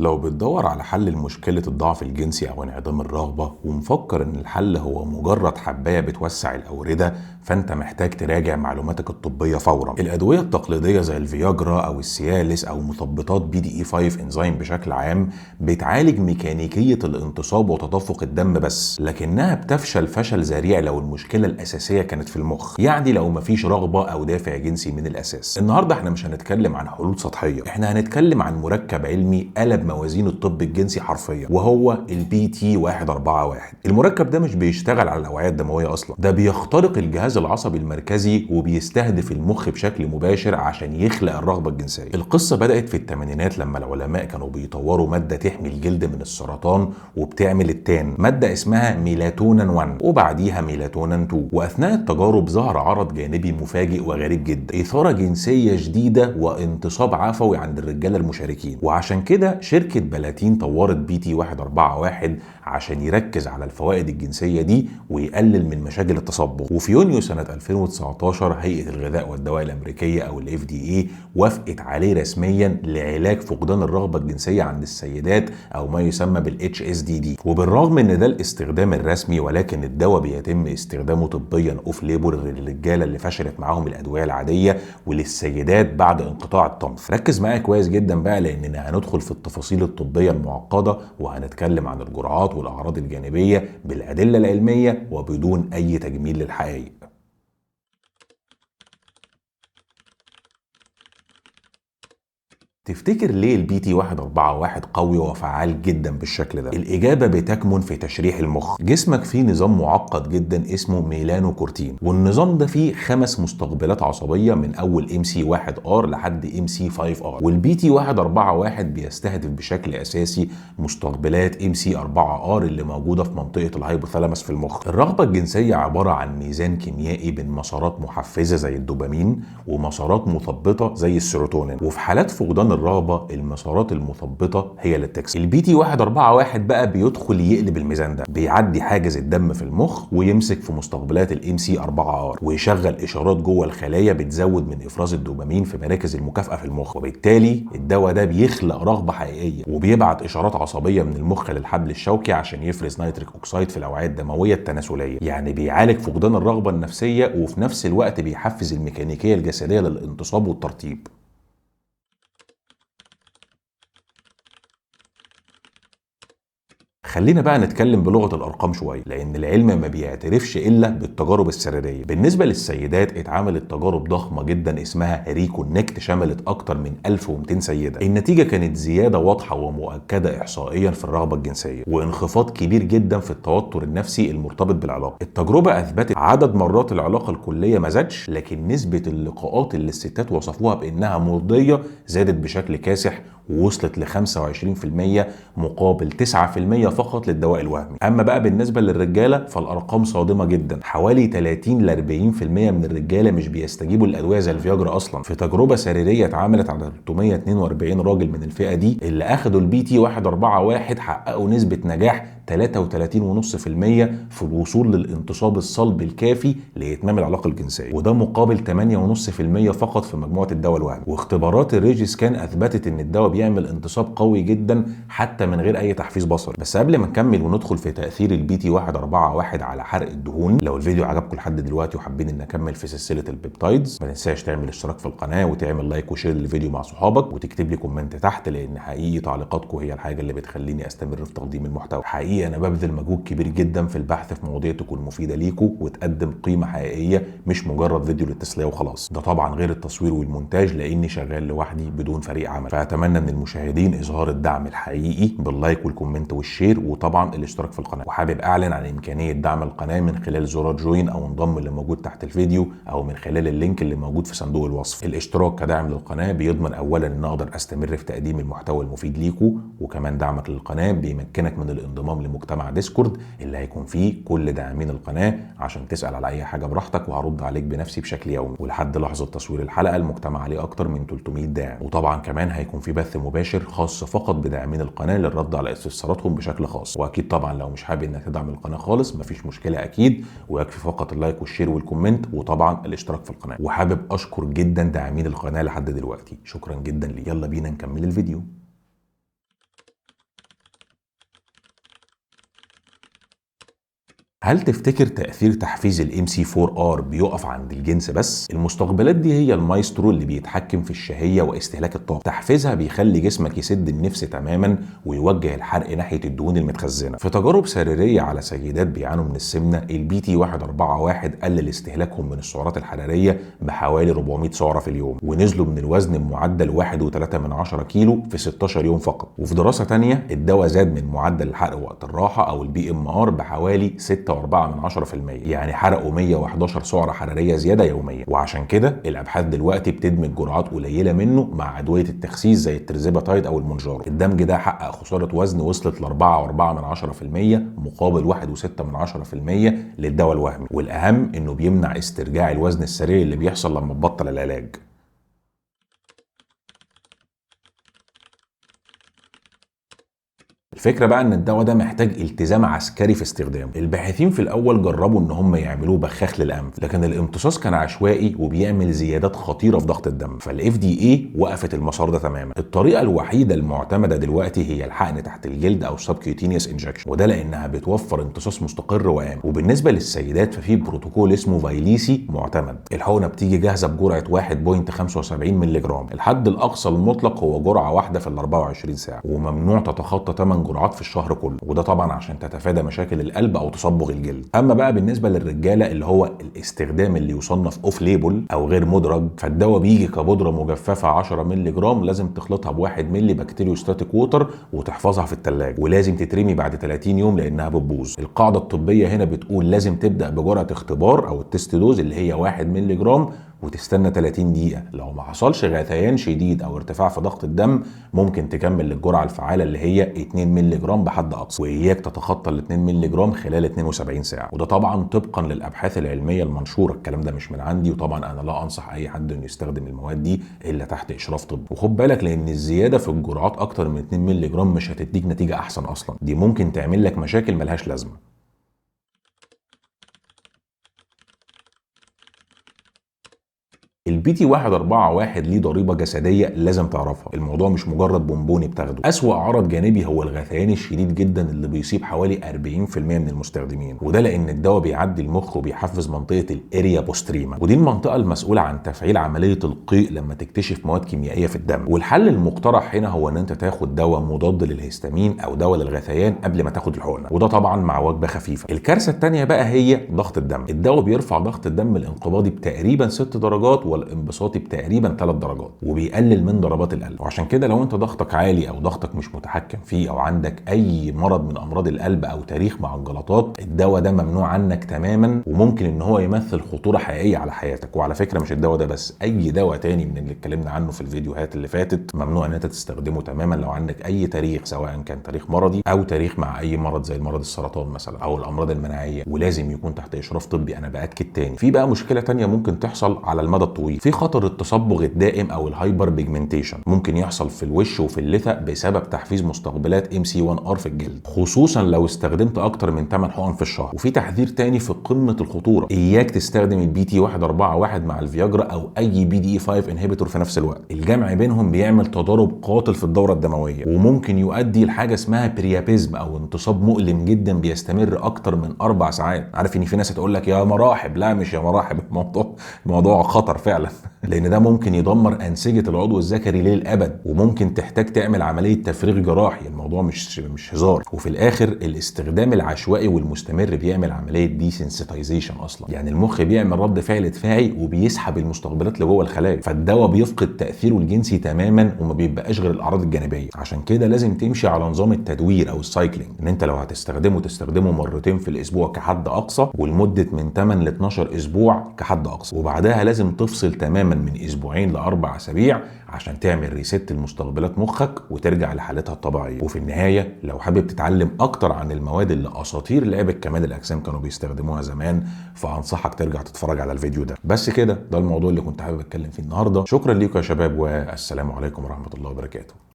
لو بتدور على حل لمشكلة الضعف الجنسي أو انعدام الرغبة ومفكر إن الحل هو مجرد حباية بتوسع الأوردة، فأنت محتاج تراجع معلوماتك الطبية فورا. الأدوية التقليدية زي الفياجرا أو السيالس أو مثبطات PDE5 إنزيم بشكل عام بتعالج ميكانيكية الانتصاب وتدفق الدم بس، لكنها بتفشل فشل ذريع لو المشكلة الأساسية كانت في المخ، يعني لو مفيش رغبة أو دافع جنسي من الأساس. النهاردة احنا مش هنتكلم عن حلول سطحية، احنا هنتكلم عن مركب علمي قلب موازين الطب الجنسي حرفيا، وهو الBT141. المركب ده مش بيشتغل على الاوعيه الدمويه اصلا، ده بيخترق الجهاز العصبي المركزي وبيستهدف المخ بشكل مباشر عشان يخلق الرغبه الجنسيه. القصه بدات في الثمانينات لما العلماء كانوا بيطوروا ماده تحمي الجلد من السرطان وبتعمل التان، ماده اسمها ميلاتونين 1 وبعديها ميلاتونين 2. واثناء التجارب ظهر عرض جانبي مفاجئ وغريب جدا: اثاره جنسيه شديده وانتصاب عفوي عند الرجاله المشاركين. وعشان كده شركة بلاتين طورت BT141 عشان يركز على الفوائد الجنسية دي ويقلل من مشاكل التصبغ. وفي يونيو سنة 2019 هيئة الغذاء والدواء الأمريكية أو FDA وافقت عليه رسميا لعلاج فقدان الرغبة الجنسية عند السيدات أو ما يسمى HSDD. وبالرغم ان ده الاستخدام الرسمي، ولكن الدواء بيتم استخدامه طبيا اوف ليبل للرجالة اللي فشلت معاهم الأدوية العادية وللسيدات بعد انقطاع الطمث. ركز معايا كويس جدا بقى، لأننا هندخل في التفاصيل الطبية المعقدة وهنتكلم عن الجرعات والأعراض الجانبية بالأدلة العلمية وبدون أي تجميل للحقائق. تفتكر ليه الBT141 قوي وفعال جدا بالشكل ده؟ الإجابة بتكمن في تشريح المخ. جسمك فيه نظام معقد جدا اسمه ميلانوكورتين، والنظام ده فيه 5 مستقبلات عصبية من أول MC1R لحد MC5R. والBT141 بيستهدف بشكل أساسي مستقبلات MC4R اللي موجودة في منطقة الهايبوثالاموس في المخ. الرغبة الجنسية عبارة عن ميزان كيميائي بين مسارات محفزة زي الدوبامين ومسارات مثبطة زي السيروتونين، وفي حالات فقدان الرغبة المسارات المثبطة هي اللي بتكسب. الBT141 بقى بيدخل يقلب الميزان ده، بيعدي حاجز الدم في المخ ويمسك في مستقبلات MC4R ويشغل إشارات جوه الخلايا بتزود من إفراز الدوبامين في مراكز المكافأة في المخ، وبالتالي الدواء ده بيخلق رغبة حقيقية وبيبعت إشارات عصبية من المخ للحبل الشوكي عشان يفرز نيتريك أوكسيد في الأوعية الدموية التناسلية. يعني بيعالج فقدان الرغبة النفسية وفي نفس الوقت بيحفز الميكانيكية الجسدية للانتصاب والترطيب. خلينا بقى نتكلم بلغة الأرقام شوية، لأن العلم ما بيعترفش إلا بالتجارب السريرية. بالنسبة للسيدات اتعملت تجارب ضخمة جدا اسمها ريكونكت، شملت أكتر من 1200 سيدة. النتيجة كانت زيادة واضحة ومؤكدة إحصائيا في الرغبة الجنسية وانخفاض كبير جدا في التوتر النفسي المرتبط بالعلاقة. التجربة أثبتت عدد مرات العلاقة الكلية ما زادش، لكن نسبة اللقاءات اللي الستات وصفوها بأنها مرضية زادت بشكل كاسح ووصلت ل 25% مقابل 9% فقط للدواء الوهمي. اما بقى بالنسبه للرجاله فالارقام صادمه جدا، حوالي 30 ل 40% من الرجاله مش بيستجيبوا للادويه زي الفياجرا اصلا. في تجربه سريريه اتعملت على 342 راجل من الفئه دي اللي اخدوا الBT141 حققوا نسبه نجاح 33.5% في الوصول للانتصاب الصلب الكافي لإتمام العلاقة الجنسية، وده مقابل 8.5% فقط في مجموعة الدواء الوهمي. واختبارات الريجي سكان أثبتت إن الدواء بيعمل انتصاب قوي جدا حتى من غير أي تحفيز بصري. بس قبل ما نكمل وندخل في تأثير الBT141 على حرق الدهون، لو الفيديو عجبكم لحد دلوقتي وحابين إن نكمل في سلسلة البيبتايدز، ما تنساش تعمل اشتراك في القناة وتعمل لايك وشير للفيديو مع صحابك وتكتب لي كومنت تحت، لأن حقيقي تعليقاتكم هي الحاجة اللي بتخليني أستمر في تقديم المحتوى. حقيقي انا ببذل مجهود كبير جدا في البحث في مواضيع تكون مفيده ليكم وتقدم قيمه حقيقيه، مش مجرد فيديو للتسليه وخلاص. ده طبعا غير التصوير والمونتاج لاني شغال لوحدي بدون فريق عمل. فاتمنى من المشاهدين اظهار الدعم الحقيقي باللايك والكومنت والشير وطبعا الاشتراك في القناه. وحابب اعلن عن امكانيه دعم القناه من خلال زرار جوين او انضم اللي موجود تحت الفيديو او من خلال اللينك اللي موجود في صندوق الوصف. الاشتراك كدعم للقناه بيضمن اولا ان اقدر استمر في تقديم المحتوى المفيد ليكم، وكمان دعمك للقناه بيمكنك من الانضمام لمجتمع ديسكورد اللي هيكون فيه كل داعمين القناه عشان تسال على اي حاجه براحتك وهرد عليك بنفسي بشكل يومي. ولحد لحظه تصوير الحلقه المجتمع عليه اكتر من 300 داعم. وطبعا كمان هيكون في بث مباشر خاص فقط بداعمين القناه للرد على استفساراتهم بشكل خاص. واكيد طبعا لو مش حابب انك تدعم القناه خالص مفيش مشكله اكيد، ويكفي فقط اللايك والشير والكومنت وطبعا الاشتراك في القناه. وحابب اشكر جدا داعمين القناه لحد دلوقتي، شكرا جدا لي. يلا بينا نكمل الفيديو. هل تفتكر تأثير تحفيز الام سي 4 ار بيقف عند الجنس بس؟ المستقبلات دي هي المايسترو اللي بيتحكم في الشهية واستهلاك الطاقة. تحفيزها بيخلي جسمك يسد النفس تماما ويوجه الحرق ناحية الدهون المتخزنة. في تجارب سريرية على سيدات بيعانوا من السمنة، البي تي 141 قلل استهلاكهم من السعرات الحرارية بحوالي 400 سعرة في اليوم، ونزلوا من الوزن بمعدل 1.3 كيلو في 16 يوم فقط. وفي دراسة تانية الدواء زاد من معدل الحرق وقت الراحة او البي ام ار بحوالي 6.4%، يعني حرقوا 111 سعرة حرارية زيادة يوميا. وعشان كده الابحاث دلوقتي بتدمج جرعات قليلة منه مع ادوية التخسيس زي الترزيباتايد او المونجارو. الدمج ده حقق خسارة وزن وصلت ل 4.4% مقابل 1.6% للدواء الوهمي، والاهم انه بيمنع استرجاع الوزن السريع اللي بيحصل لما تبطل العلاج. الفكره بقى ان الدواء ده محتاج التزام عسكري في استخدامه. الباحثين في الاول جربوا ان هم يعملوه بخاخ للانف، لكن الامتصاص كان عشوائي وبيعمل زيادات خطيره في ضغط الدم، فالاف دي اي وقفت المسار ده تماما. الطريقه الوحيده المعتمده دلوقتي هي الحقن تحت الجلد او سبكيوتينيوس انجكشن، وده لانها بتوفر امتصاص مستقر وامن. وبالنسبه للسيدات ففي بروتوكول اسمه فايليسي معتمد. الحقنه بتيجي جاهزه بجرعه 1.75 مللي جرام. الحد الاقصى المطلق هو جرعه واحده في ال 24 ساعه، وممنوع تتخطى 8 جرعات في الشهر كله، وده طبعا عشان تتفادى مشاكل القلب او تصبغ الجلد. اما بقى بالنسبه للرجاله اللي هو الاستخدام اللي يصنف اوف ليبل او غير مدرج، فالدواء بيجي كبودره مجففه 10 مللي جرام، لازم تخلطها ب1 مللي بكتيريوستاتيك ووتر وتحفظها في الثلاجه، ولازم تترمي بعد 30 يوم لانها بتبوظ. القاعده الطبيه هنا بتقول لازم تبدا بجرعه اختبار او التست دوز اللي هي 1 مللي جرام وتستنى 30 دقيقة. لو ما حصلش غثيان شديد أو ارتفاع في ضغط الدم ممكن تكمل للجرعة الفعالة اللي هي 2 مللي جرام بحد أقصى، وإياك تتخطى ال 2 مللي جرام خلال 72 ساعة، وده طبعا طبقا للأبحاث العلمية المنشورة. الكلام ده مش من عندي، وطبعا أنا لا أنصح أي حد إنه يستخدم المواد دي إلا تحت إشراف طبي. وخد بالك لأن الزيادة في الجرعات أكتر من 2 مللي جرام مش هتديك نتيجة أحسن أصلا، دي ممكن تعمل لك مشاكل ملهاش لازمة. البي تي 141 ليه ضريبه جسديه لازم تعرفها. الموضوع مش مجرد بونبوني بتاخده. اسوأ عرض جانبي هو الغثيان الشديد جدا اللي بيصيب حوالي 40% من المستخدمين، وده لان الدواء بيعدي المخ وبيحفز منطقه الاريا بوستريما، ودي المنطقه المسؤوله عن تفعيل عمليه القيء لما تكتشف مواد كيميائيه في الدم. والحل المقترح هنا هو ان انت تاخد دواء مضاد للهستامين او دواء للغثيان قبل ما تاخد الحقنه، وده طبعا مع وجبه خفيفه. الكارثه الثانيه بقى هي ضغط الدم. الدواء بيرفع ضغط الدم الانقباضي بتقريبا 6 درجات والانبساطي بتقريبا 3 درجات، وبيقلل من ضربات القلب. وعشان كده لو انت ضغطك عالي او ضغطك مش متحكم فيه او عندك اي مرض من امراض القلب او تاريخ مع الجلطات، الدواء ده ممنوع عنك تماما، وممكن ان هو يمثل خطوره حقيقيه على حياتك. وعلى فكره مش الدواء ده بس، اي دواء تاني من اللي اتكلمنا عنه في الفيديوهات اللي فاتت ممنوع ان انت تستخدمه تماما لو عندك اي تاريخ، سواء كان تاريخ مرضي او تاريخ مع اي مرض زي مرض السرطان مثلا او الامراض المناعيه، ولازم يكون تحت اشراف طبي. انا باكد تاني، في بقى مشكله تانيه ممكن تحصل على المدى الطويل، في خطر التصبغ الدائم او الهايبر بيجمنتيشن، ممكن يحصل في الوش وفي اللثه بسبب تحفيز مستقبلات ام سي 1 ار في الجلد، خصوصا لو استخدمت اكتر من 8 حقن في الشهر. وفي تحذير تاني في قمه الخطوره، اياك تستخدم البي تي 141 مع الفياجرا او اي بي دي 5 انهبيتور في نفس الوقت. الجمع بينهم بيعمل تضارب قاتل في الدوره الدمويه، وممكن يؤدي لحاجه اسمها بريابيزم او انتصاب مؤلم جدا بيستمر اكتر من 4 ساعات. عارف ان في ناس هتقول لك يا مراحب، لا مش يا مراحب، الموضوع خطر فعلا لان ده ممكن يدمر انسجه العضو الذكري للابد، وممكن تحتاج تعمل عمليه تفريغ جراحي. الموضوع مش هزار. وفي الاخر الاستخدام العشوائي والمستمر بيعمل عمليه ديسنسيتايزيشن اصلا، يعني المخ بيعمل رد فعل دفاعي وبيسحب المستقبلات اللي جوه الخلايا، فالدواء بيفقد تاثيره الجنسي تماما وما بيبقاش غير الاعراض الجانبيه. عشان كده لازم تمشي على نظام التدوير او السايكلينج، ان انت لو هتستخدمه تستخدمه مرتين في الاسبوع كحد اقصى، ولمده من 8 ل 12 اسبوع كحد اقصى، وبعدها لازم تفصل تماما من اسبوعين ل4 اسابيع عشان تعمل ريست لمستقبلات مخك وترجع لحالتها الطبيعيه. وفي النهايه لو حابب تتعلم اكتر عن المواد اللي اساطير لعبه كمال الاجسام كانوا بيستخدموها زمان، فانصحك ترجع تتفرج على الفيديو ده. بس كده، ده الموضوع اللي كنت حابب اتكلم فيه النهارده. شكرا ليكم يا شباب، والسلام عليكم ورحمه الله وبركاته.